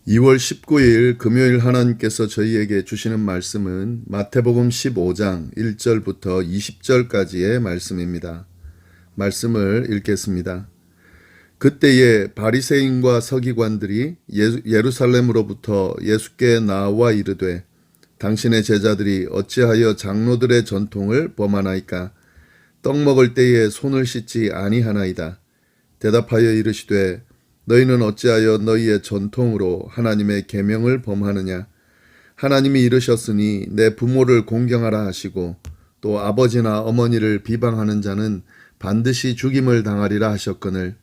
2월 19일 금요일 하나님께서 저희에게 주시는 말씀은 마태복음 15장 1절부터 20절까지의 말씀입니다. 말씀을 읽겠습니다. 그때에 바리새인과 서기관들이 예루살렘으로부터 예수께 나와 이르되 당신의 제자들이 어찌하여 장로들의 전통을 범하나이까? 떡 먹을 때에 손을 씻지 아니하나이다. 대답하여 이르시되 너희는 어찌하여 너희의 전통으로 하나님의 계명을 범하느냐? 하나님이 이르셨으니 내 부모를 공경하라 하시고 또 아버지나 어머니를 비방하는 자는 반드시 죽임을 당하리라 하셨거늘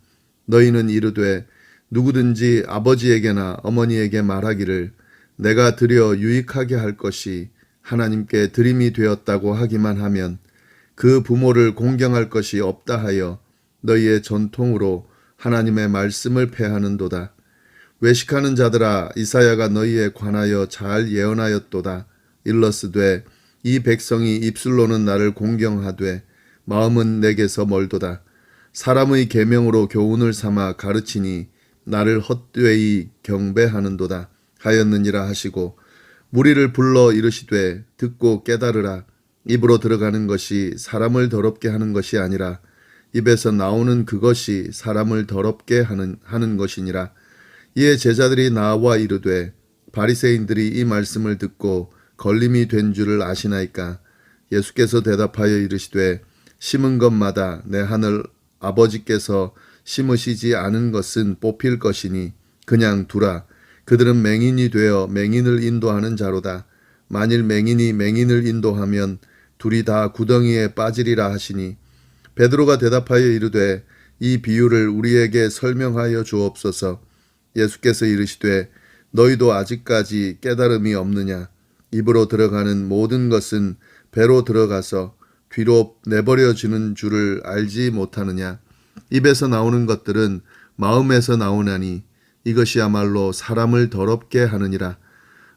너희는 이르되 누구든지 아버지에게나 어머니에게 말하기를 내가 드려 유익하게 할 것이 하나님께 드림이 되었다고 하기만 하면 그 부모를 공경할 것이 없다 하여 너희의 전통으로 하나님의 말씀을 폐하는도다. 외식하는 자들아, 이사야가 너희에 관하여 잘 예언하였도다. 일러스되 이 백성이 입술로는 나를 공경하되 마음은 내게서 멀도다. 사람의 계명으로 교훈을 삼아 가르치니 나를 헛되이 경배하는도다 하였느니라 하시고 무리를 불러 이르시되 듣고 깨달으라. 입으로 들어가는 것이 사람을 더럽게 하는 것이 아니라 입에서 나오는 그것이 사람을 더럽게 하는 것이니라. 이에 제자들이 나와 이르되 바리새인들이 이 말씀을 듣고 걸림이 된 줄을 아시나이까? 예수께서 대답하여 이르시되 심은 것마다 내 하늘 아버지께서 심으시지 않은 것은 뽑힐 것이니 그냥 두라. 그들은 맹인이 되어 맹인을 인도하는 자로다. 만일 맹인이 맹인을 인도하면 둘이 다 구덩이에 빠지리라 하시니 베드로가 대답하여 이르되 이 비유를 우리에게 설명하여 주옵소서. 예수께서 이르시되 너희도 아직까지 깨달음이 없느냐? 입으로 들어가는 모든 것은 배로 들어가서 뒤로 내버려지는 줄을 알지 못하느냐? 입에서 나오는 것들은 마음에서 나오나니 이것이야말로 사람을 더럽게 하느니라.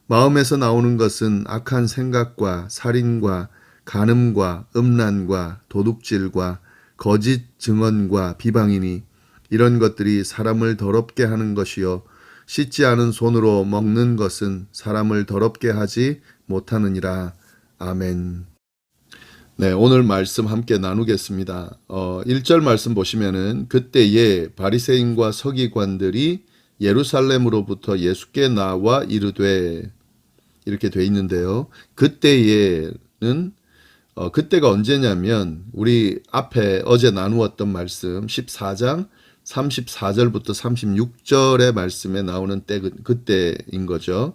마음에서 나오는 것은 악한 생각과 살인과 간음과 음란과 도둑질과 거짓 증언과 비방이니 이런 것들이 사람을 더럽게 하는 것이요 씻지 않은 손으로 먹는 것은 사람을 더럽게 하지 못하느니라. 아멘. 네, 오늘 말씀 함께 나누겠습니다. 1절 말씀 보시면은 그때에 바리새인과 서기관들이 예루살렘으로부터 예수께 나와 이르되 이렇게 돼 있는데요. 그때에는 그때가 언제냐면 우리 앞에 어제 나누었던 말씀 14장 34절부터 36절의 말씀에 나오는 그때인 거죠.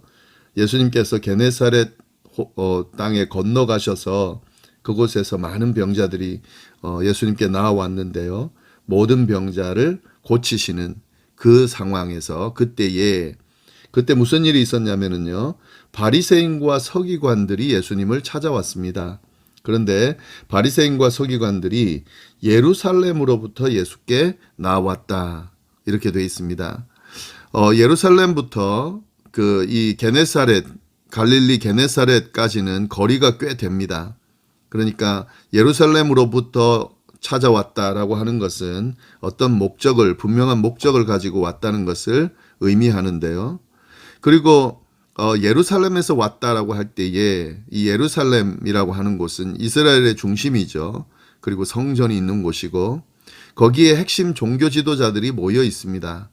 예수님께서 게네사렛 땅에 건너가셔서 그곳에서 많은 병자들이 예수님께 나와왔는데요. 모든 병자를 고치시는 그 상황에서 그때 무슨 일이 있었냐면요. 바리새인과 서기관들이 예수님을 찾아왔습니다. 그런데 바리새인과 서기관들이 예루살렘으로부터 예수께 나왔다 이렇게 되어 있습니다. 예루살렘부터 이 게네사렛 갈릴리 게네사렛까지는 거리가 꽤 됩니다. 그러니까 예루살렘으로부터 찾아왔다라고 하는 것은 어떤 분명한 목적을 가지고 왔다는 것을 의미하는데요. 그리고 예루살렘에서 왔다라고 할 때에 이 예루살렘이라고 하는 곳은 이스라엘의 중심이죠. 그리고 성전이 있는 곳이고 거기에 핵심 종교 지도자들이 모여 있습니다.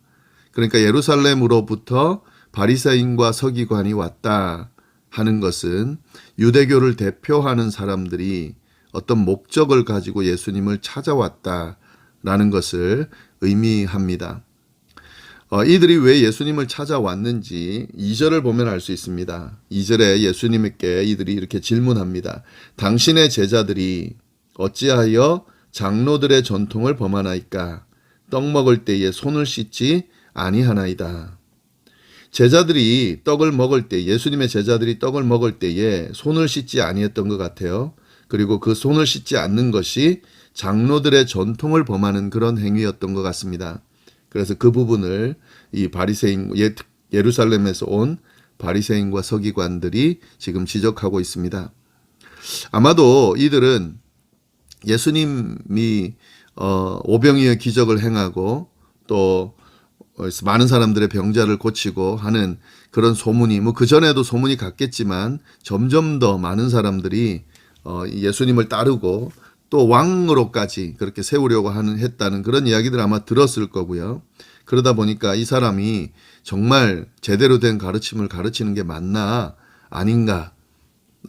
그러니까 예루살렘으로부터 바리새인과 서기관이 왔다 하는 것은 유대교를 대표하는 사람들이 어떤 목적을 가지고 예수님을 찾아왔다라는 것을 의미합니다. 이들이 왜 예수님을 찾아왔는지 2절을 보면 알 수 있습니다. 2절에 예수님께 이들이 이렇게 질문합니다. 당신의 제자들이 어찌하여 장로들의 전통을 범하나이까? 떡 먹을 때에 손을 씻지 아니하나이다. 제자들이 떡을 먹을 때 예수님의 제자들이 떡을 먹을 때에 손을 씻지 아니했던 것 같아요. 그리고 그 손을 씻지 않는 것이 장로들의 전통을 범하는 그런 행위였던 것 같습니다. 그래서 그 부분을 이 예루살렘에서 온 바리새인과 서기관들이 지금 지적하고 있습니다. 아마도 이들은 예수님이 오병이의 기적을 행하고 또 많은 사람들의 병자를 고치고 하는 그런 소문이 뭐 그전에도 소문이 갔겠지만 점점 더 많은 사람들이 예수님을 따르고 또 왕으로까지 그렇게 세우려고 했다는 그런 이야기들 아마 들었을 거고요. 그러다 보니까 이 사람이 정말 제대로 된 가르침을 가르치는 게 맞나 아닌가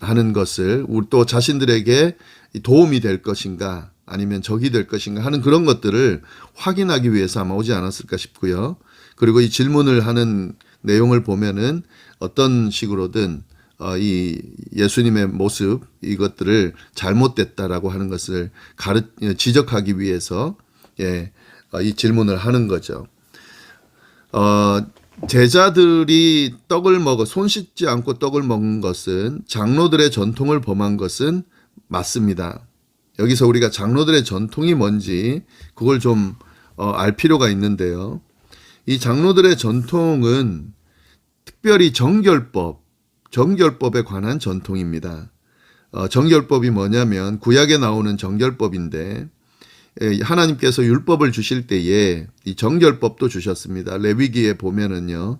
하는 것을 우리 또 자신들에게 도움이 될 것인가 아니면 적이 될 것인가 하는 그런 것들을 확인하기 위해서 아마 오지 않았을까 싶고요. 그리고 이 질문을 하는 내용을 보면은 어떤 식으로든 이 예수님의 모습 이것들을 잘못됐다라고 하는 것을 지적하기 위해서 이 질문을 하는 거죠. 제자들이 손 씻지 않고 떡을 먹은 것은 장로들의 전통을 범한 것은 맞습니다. 여기서 우리가 장로들의 전통이 뭔지 그걸 좀 알 필요가 있는데요. 이 장로들의 전통은 특별히 정결법에 관한 전통입니다. 정결법이 뭐냐면 구약에 나오는 정결법인데 하나님께서 율법을 주실 때에 이 정결법도 주셨습니다. 레위기에 보면은요.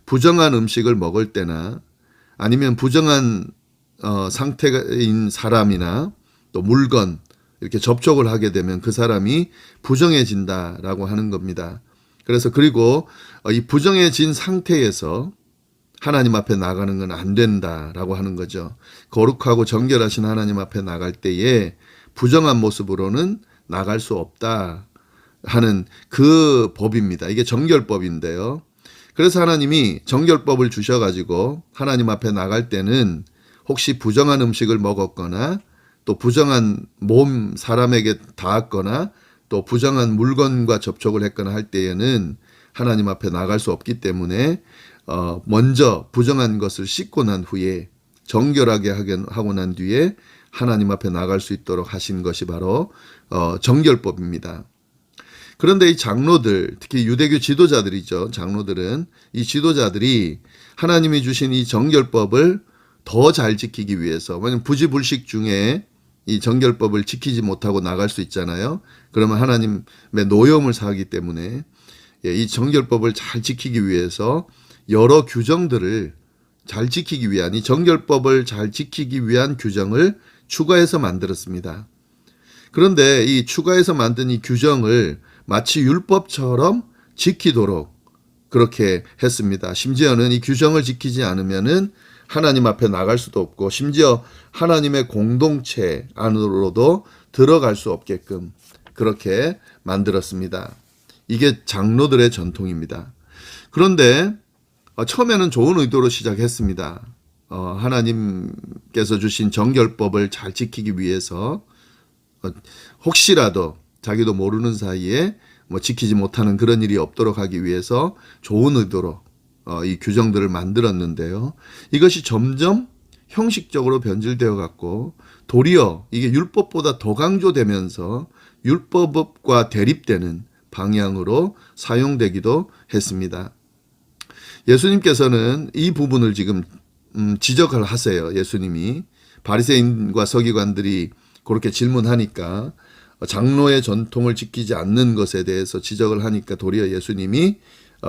부정한 음식을 먹을 때나 아니면 부정한 상태인 사람이나 또 물건 이렇게 접촉을 하게 되면 그 사람이 부정해진다라고 하는 겁니다. 그래서 그리고 이 부정해진 상태에서 하나님 앞에 나가는 건 안 된다라고 하는 거죠. 거룩하고 정결하신 하나님 앞에 나갈 때에 부정한 모습으로는 나갈 수 없다 하는 그 법입니다. 이게 정결법인데요. 그래서 하나님이 정결법을 주셔가지고 하나님 앞에 나갈 때는 혹시 부정한 음식을 먹었거나 또 부정한 몸 사람에게 닿았거나 또 부정한 물건과 접촉을 했거나 할 때에는 하나님 앞에 나갈 수 없기 때문에 먼저 부정한 것을 씻고 난 후에 정결하게 하고 난 뒤에 하나님 앞에 나갈 수 있도록 하신 것이 바로 정결법입니다. 그런데 이 장로들, 특히 유대교 지도자들이죠. 장로들은 이 지도자들이 하나님이 주신 이 정결법을 더 잘 지키기 위해서, 왜냐하면 부지불식 중에 이 정결법을 지키지 못하고 나갈 수 있잖아요. 그러면 하나님의 노여움을 사기 때문에 이 정결법을 잘 지키기 위해서 여러 규정들을 잘 지키기 위한, 이 정결법을 잘 지키기 위한 규정을 추가해서 만들었습니다. 그런데 이 추가해서 만든 이 규정을 마치 율법처럼 지키도록 그렇게 했습니다. 심지어는 이 규정을 지키지 않으면은 하나님 앞에 나갈 수도 없고 심지어 하나님의 공동체 안으로도 들어갈 수 없게끔 그렇게 만들었습니다. 이게 장로들의 전통입니다. 그런데 처음에는 좋은 의도로 시작했습니다. 하나님께서 주신 정결법을 잘 지키기 위해서 혹시라도 자기도 모르는 사이에 지키지 못하는 그런 일이 없도록 하기 위해서 좋은 의도로 이 규정들을 만들었는데요. 이것이 점점 형식적으로 변질되어 갔고 도리어 이게 율법보다 더 강조되면서 율법과 대립되는 방향으로 사용되기도 했습니다. 예수님께서는 이 부분을 지금 지적을 하세요. 예수님이 바리새인과 서기관들이 그렇게 질문하니까 장로의 전통을 지키지 않는 것에 대해서 지적을 하니까 도리어 예수님이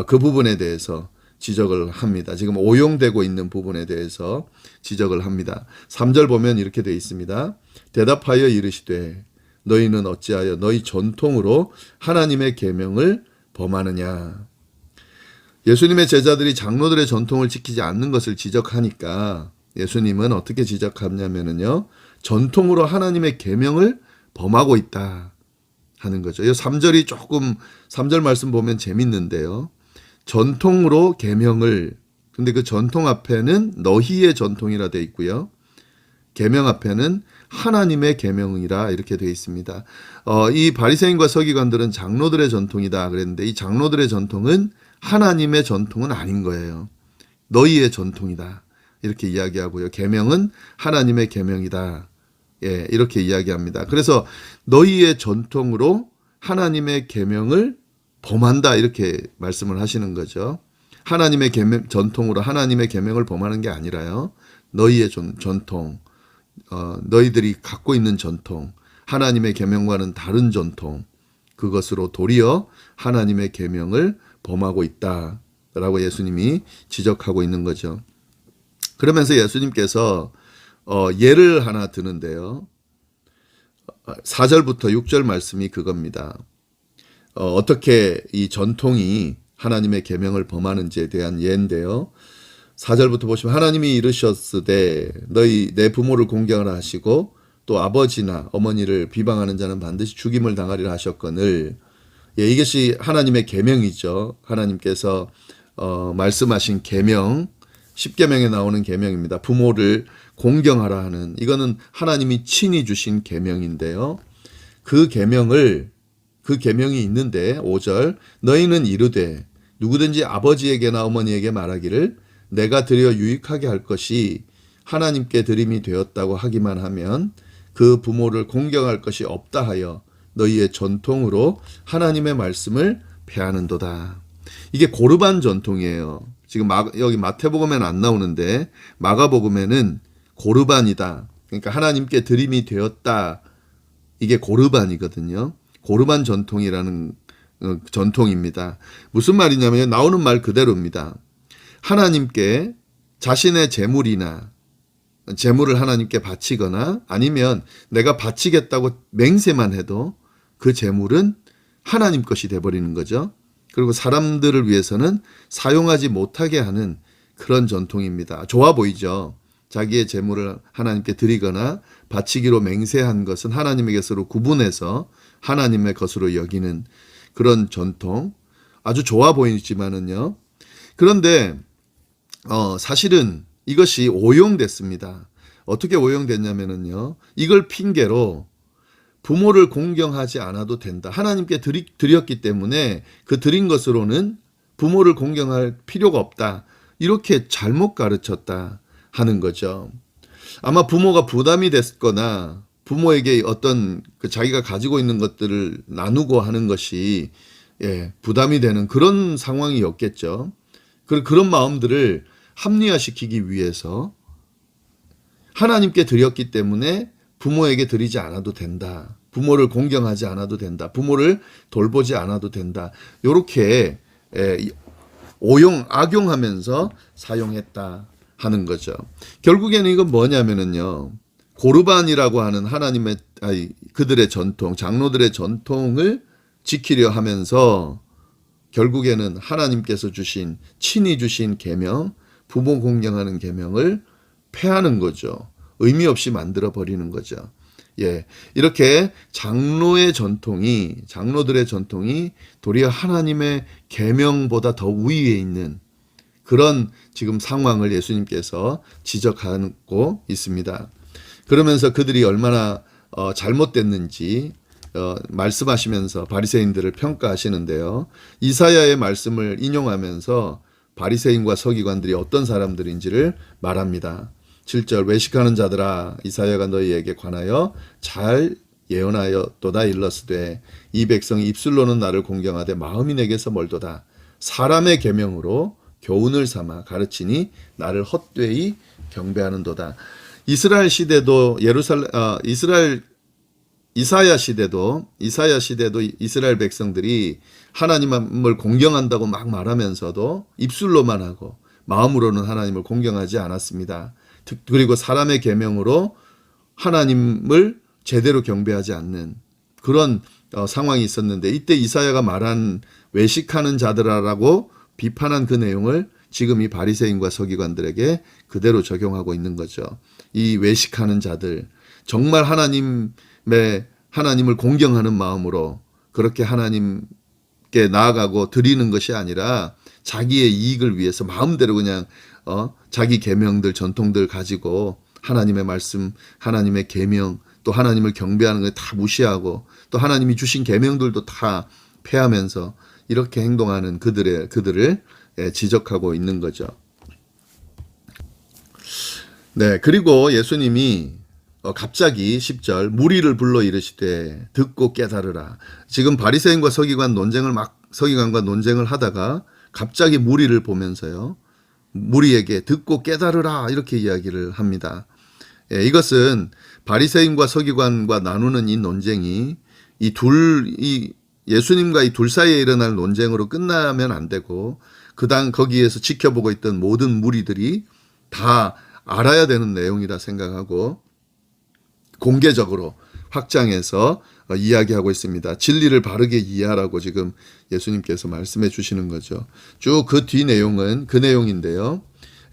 그 부분에 대해서 지적을 합니다. 지금 오용되고 있는 부분에 대해서 지적을 합니다. 3절 보면 이렇게 되어 있습니다. 대답하여 이르시되 너희는 어찌하여 너희 전통으로 하나님의 계명을 범하느냐. 예수님의 제자들이 장로들의 전통을 지키지 않는 것을 지적하니까 예수님은 어떻게 지적하냐면요. 전통으로 하나님의 계명을 범하고 있다 하는 거죠. 이 3절이 조금 3절 말씀 보면 재밌는데요. 전통으로 계명을, 근데 그 전통 앞에는 너희의 전통이라 되어 있고요. 계명 앞에는 하나님의 계명이라 이렇게 되어 있습니다. 이 바리새인과 서기관들은 장로들의 전통이다 그랬는데 이 장로들의 전통은 하나님의 전통은 아닌 거예요. 너희의 전통이다 이렇게 이야기하고요. 계명은 하나님의 계명이다. 예, 이렇게 이야기합니다. 그래서 너희의 전통으로 하나님의 계명을 범한다 이렇게 말씀을 하시는 거죠. 하나님의 전통으로 하나님의 계명을 범하는 게 아니라요. 너희의 전통, 너희들이 갖고 있는 전통, 하나님의 계명과는 다른 전통, 그것으로 도리어 하나님의 계명을 범하고 있다라고 예수님이 지적하고 있는 거죠. 그러면서 예수님께서 예를 하나 드는데요. 4절부터 6절 말씀이 그겁니다. 어떻게 이 전통이 하나님의 계명을 범하는지에 대한 예인데요. 4절부터 보시면 하나님이 이르셨으되 너희 내 부모를 공경하라 하시고 또 아버지나 어머니를 비방하는 자는 반드시 죽임을 당하리라 하셨거늘. 예, 이것이 하나님의 계명이죠. 하나님께서 말씀하신 계명, 10계명에 나오는 계명입니다. 부모를 공경하라 하는, 이거는 하나님이 친히 주신 계명인데요. 그 계명이 있는데 5절 너희는 이르되 누구든지 아버지에게나 어머니에게 말하기를 내가 드려 유익하게 할 것이 하나님께 드림이 되었다고 하기만 하면 그 부모를 공경할 것이 없다 하여 너희의 전통으로 하나님의 말씀을 폐하는도다. 이게 고르반 전통이에요. 지금 여기 마태복음에는 안 나오는데 마가복음에는 고르반이다. 그러니까 하나님께 드림이 되었다. 이게 고르반이거든요. 고르반 전통이라는 전통입니다. 무슨 말이냐면 나오는 말 그대로입니다. 하나님께 자신의 재물을 하나님께 바치거나 아니면 내가 바치겠다고 맹세만 해도 그 재물은 하나님 것이 돼버리는 거죠. 그리고 사람들을 위해서는 사용하지 못하게 하는 그런 전통입니다. 좋아 보이죠. 자기의 재물을 하나님께 드리거나 바치기로 맹세한 것은 하나님의 것으로 구분해서 하나님의 것으로 여기는 그런 전통. 아주 좋아 보이지만은요. 그런데 사실은 이것이 오용됐습니다. 어떻게 오용됐냐면은요. 이걸 핑계로 부모를 공경하지 않아도 된다. 하나님께 드렸기 때문에 그 드린 것으로는 부모를 공경할 필요가 없다. 이렇게 잘못 가르쳤다 하는 거죠. 아마 부모가 부담이 됐거나 부모에게 어떤 자기가 가지고 있는 것들을 나누고 하는 것이 부담이 되는 그런 상황이었겠죠. 그런 마음들을 합리화시키기 위해서 하나님께 드렸기 때문에 부모에게 드리지 않아도 된다. 부모를 공경하지 않아도 된다. 부모를 돌보지 않아도 된다. 이렇게 악용하면서 사용했다 하는 거죠. 결국에는 이건 뭐냐면은요. 고르반이라고 하는 그들의 전통, 장로들의 전통을 지키려 하면서 결국에는 하나님께서 친히 주신 계명, 부모 공경하는 계명을 폐하는 거죠. 의미 없이 만들어 버리는 거죠. 이렇게 장로들의 전통이 도리어 하나님의 계명보다 더 우위에 있는 그런 지금 상황을 예수님께서 지적하고 있습니다. 그러면서 그들이 얼마나 잘못됐는지 말씀하시면서 바리새인들을 평가하시는데요. 이사야의 말씀을 인용하면서 바리새인과 서기관들이 어떤 사람들인지를 말합니다. 7절 외식하는 자들아 이사야가 너희에게 관하여 잘 예언하였도다 일렀으되 이 백성이 입술로는 나를 공경하되 마음이 내게서 멀도다. 사람의 계명으로 교훈을 삼아 가르치니 나를 헛되이 경배하는도다. 이스라엘 시대도 이사야 시대도 이스라엘 백성들이 하나님을 공경한다고 막 말하면서도 입술로만 하고 마음으로는 하나님을 공경하지 않았습니다. 그리고 사람의 계명으로 하나님을 제대로 경배하지 않는 그런 상황이 있었는데 이때 이사야가 말한 외식하는 자들아라고 비판한 그 내용을 지금 이 바리새인과 서기관들에게 그대로 적용하고 있는 거죠. 이 외식하는 자들 정말 하나님을 공경하는 마음으로 그렇게 하나님께 나아가고 드리는 것이 아니라 자기의 이익을 위해서 마음대로 그냥 자기 계명들 전통들 가지고 하나님의 말씀, 하나님의 계명, 또 하나님을 경배하는 걸 다 무시하고 또 하나님이 주신 계명들도 다 폐하면서 이렇게 행동하는 그들을 지적하고 있는 거죠. 네, 그리고 예수님이 갑자기 10절 무리를 불러 이르시되 듣고 깨달으라. 지금 바리새인과 서기관과 논쟁을 하다가 갑자기 무리를 보면서요. 무리에게 듣고 깨달으라 이렇게 이야기를 합니다. 이것은 바리새인과 서기관과 나누는 이 논쟁이 이 예수님과 이 둘 사이에 일어날 논쟁으로 끝나면 안 되고 거기에서 지켜보고 있던 모든 무리들이 다 알아야 되는 내용이라 생각하고 공개적으로 확장해서 이야기하고 있습니다. 진리를 바르게 이해하라고 지금 예수님께서 말씀해 주시는 거죠. 쭉 그 뒤 내용은 그 내용인데요.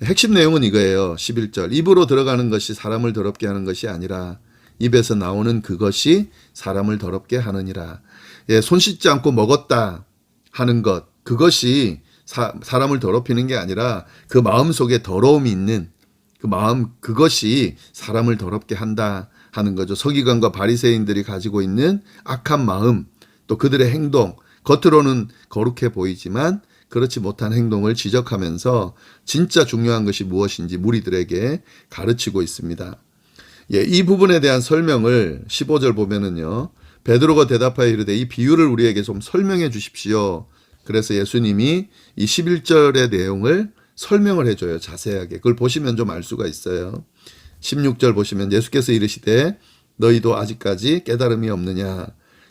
핵심 내용은 이거예요. 11절. 입으로 들어가는 것이 사람을 더럽게 하는 것이 아니라 입에서 나오는 그것이 사람을 더럽게 하느니라. 예, 손 씻지 않고 먹었다 하는 것, 그것이 사람을 더럽히는 게 아니라 그 마음 속에 더러움이 있는 그 마음, 그것이 사람을 더럽게 한다 하는 거죠. 서기관과 바리새인들이 가지고 있는 악한 마음, 또 그들의 행동, 겉으로는 거룩해 보이지만 그렇지 못한 행동을 지적하면서 진짜 중요한 것이 무엇인지 무리들에게 가르치고 있습니다. 예, 이 부분에 대한 설명을 15절 보면은요. 베드로가 대답하여 이르되 이 비유를 우리에게 좀 설명해 주십시오. 그래서 예수님이 이 11절의 내용을 설명을 해줘요. 자세하게. 그걸 보시면 좀 알 수가 있어요. 16절 보시면 예수께서 이르시되 너희도 아직까지 깨달음이 없느냐.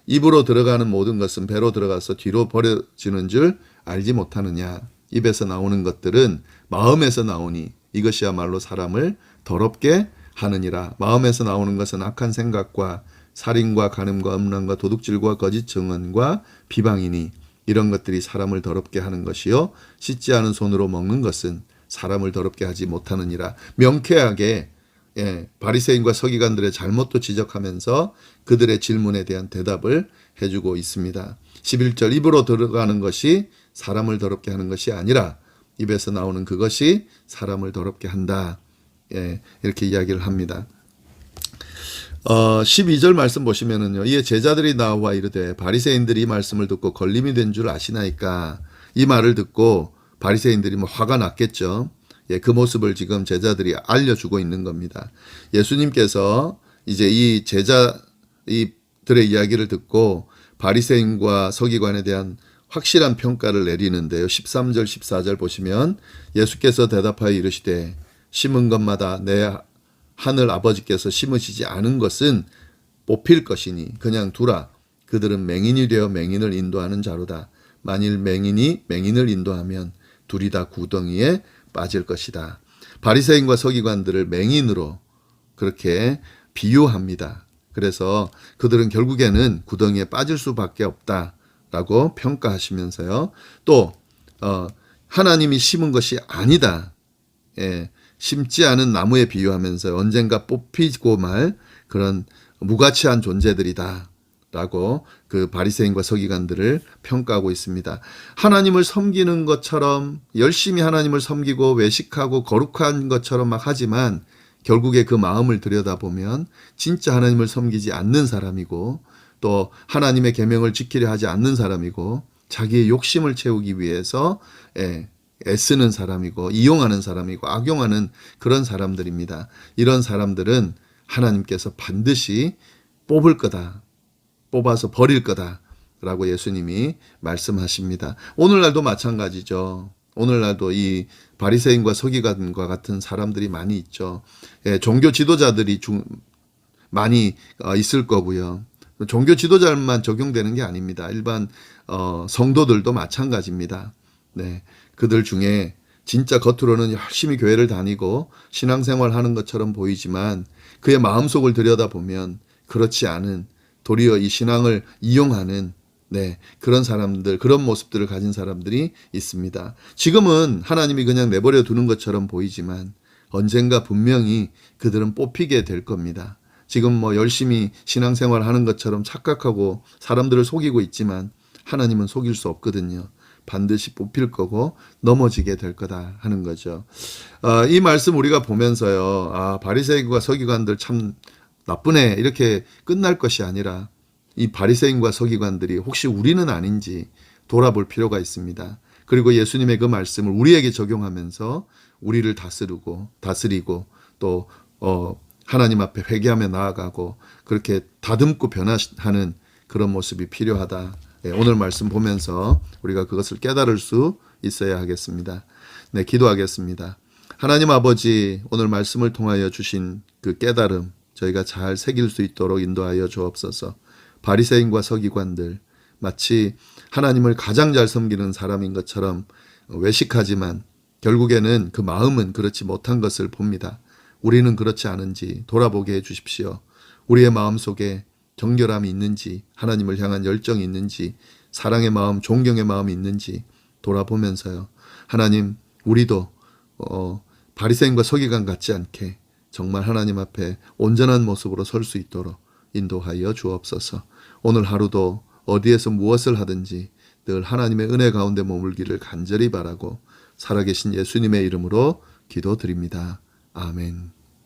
입으로 들어가는 모든 것은 배로 들어가서 뒤로 버려지는 줄 알지 못하느냐. 입에서 나오는 것들은 마음에서 나오니 이것이야말로 사람을 더럽게 하느니라. 마음에서 나오는 것은 악한 생각과 살인과 간음과 음란과 도둑질과 거짓 증언과 비방이니 이런 것들이 사람을 더럽게 하는 것이요 씻지 않은 손으로 먹는 것은 사람을 더럽게 하지 못하느니라. 명쾌하게 바리새인과 서기관들의 잘못도 지적하면서 그들의 질문에 대한 대답을 해주고 있습니다. 11절 입으로 들어가는 것이 사람을 더럽게 하는 것이 아니라 입에서 나오는 그것이 사람을 더럽게 한다. 이렇게 이야기를 합니다. 12절 말씀 보시면은요. 이에 제자들이 나와 이르되 바리새인들이 이 말씀을 듣고 걸림이 된 줄 아시나이까. 이 말을 듣고 바리새인들이 화가 났겠죠. 그 모습을 지금 제자들이 알려주고 있는 겁니다. 예수님께서 이제 이 제자들의 이야기를 듣고 바리새인과 서기관에 대한 확실한 평가를 내리는데요. 13절 14절 보시면 예수께서 대답하여 이르시되 심은 것마다 내 하늘 아버지께서 심으시지 않은 것은 뽑힐 것이니 그냥 두라. 그들은 맹인이 되어 맹인을 인도하는 자로다. 만일 맹인이 맹인을 인도하면 둘이 다 구덩이에 빠질 것이다. 바리새인과 서기관들을 맹인으로 그렇게 비유합니다. 그래서 그들은 결국에는 구덩이에 빠질 수밖에 없다라고 평가하시면서요. 또 하나님이 심은 것이 아니다. 심지 않은 나무에 비유하면서 언젠가 뽑히고 말 그런 무가치한 존재들이다 라고 그 바리새인과 서기관들을 평가하고 있습니다. 하나님을 섬기는 것처럼 열심히 하나님을 섬기고 외식하고 거룩한 것처럼 막 하지만 결국에 그 마음을 들여다보면 진짜 하나님을 섬기지 않는 사람이고 또 하나님의 계명을 지키려 하지 않는 사람이고 자기의 욕심을 채우기 위해서 애쓰는 사람이고 이용하는 사람이고 악용하는 그런 사람들입니다. 이런 사람들은 하나님께서 반드시 뽑을 거다. 뽑아서 버릴 거다라고 예수님이 말씀하십니다. 오늘날도 마찬가지죠. 오늘날도 이 바리새인과 서기관과 같은 사람들이 많이 있죠. 종교 지도자들이 많이 있을 거고요. 종교 지도자만 적용되는 게 아닙니다. 일반 성도들도 마찬가지입니다. 네, 그들 중에 진짜 겉으로는 열심히 교회를 다니고 신앙생활하는 것처럼 보이지만 그의 마음속을 들여다보면 그렇지 않은 도리어 이 신앙을 이용하는 그런 사람들, 그런 모습들을 가진 사람들이 있습니다. 지금은 하나님이 그냥 내버려 두는 것처럼 보이지만 언젠가 분명히 그들은 뽑히게 될 겁니다. 지금 열심히 신앙생활 하는 것처럼 착각하고 사람들을 속이고 있지만 하나님은 속일 수 없거든요. 반드시 뽑힐 거고 넘어지게 될 거다 하는 거죠. 이 말씀 우리가 보면서요. 바리새인과 서기관들 참 나쁘네 이렇게 끝날 것이 아니라 이 바리새인과 서기관들이 혹시 우리는 아닌지 돌아볼 필요가 있습니다. 그리고 예수님의 그 말씀을 우리에게 적용하면서 우리를 다스리고 또 하나님 앞에 회개하며 나아가고 그렇게 다듬고 변화하는 그런 모습이 필요하다. 오늘 말씀 보면서 우리가 그것을 깨달을 수 있어야 하겠습니다. 기도하겠습니다. 하나님 아버지, 오늘 말씀을 통하여 주신 그 깨달음 저희가 잘 새길 수 있도록 인도하여 주옵소서. 바리새인과 서기관들, 마치 하나님을 가장 잘 섬기는 사람인 것처럼 외식하지만 결국에는 그 마음은 그렇지 못한 것을 봅니다. 우리는 그렇지 않은지 돌아보게 해주십시오. 우리의 마음 속에 정결함이 있는지, 하나님을 향한 열정이 있는지, 사랑의 마음, 존경의 마음이 있는지 돌아보면서요. 하나님, 우리도 바리새인과 서기관 같지 않게 정말 하나님 앞에 온전한 모습으로 설 수 있도록 인도하여 주옵소서. 오늘 하루도 어디에서 무엇을 하든지 늘 하나님의 은혜 가운데 머물기를 간절히 바라고 살아계신 예수님의 이름으로 기도드립니다. 아멘.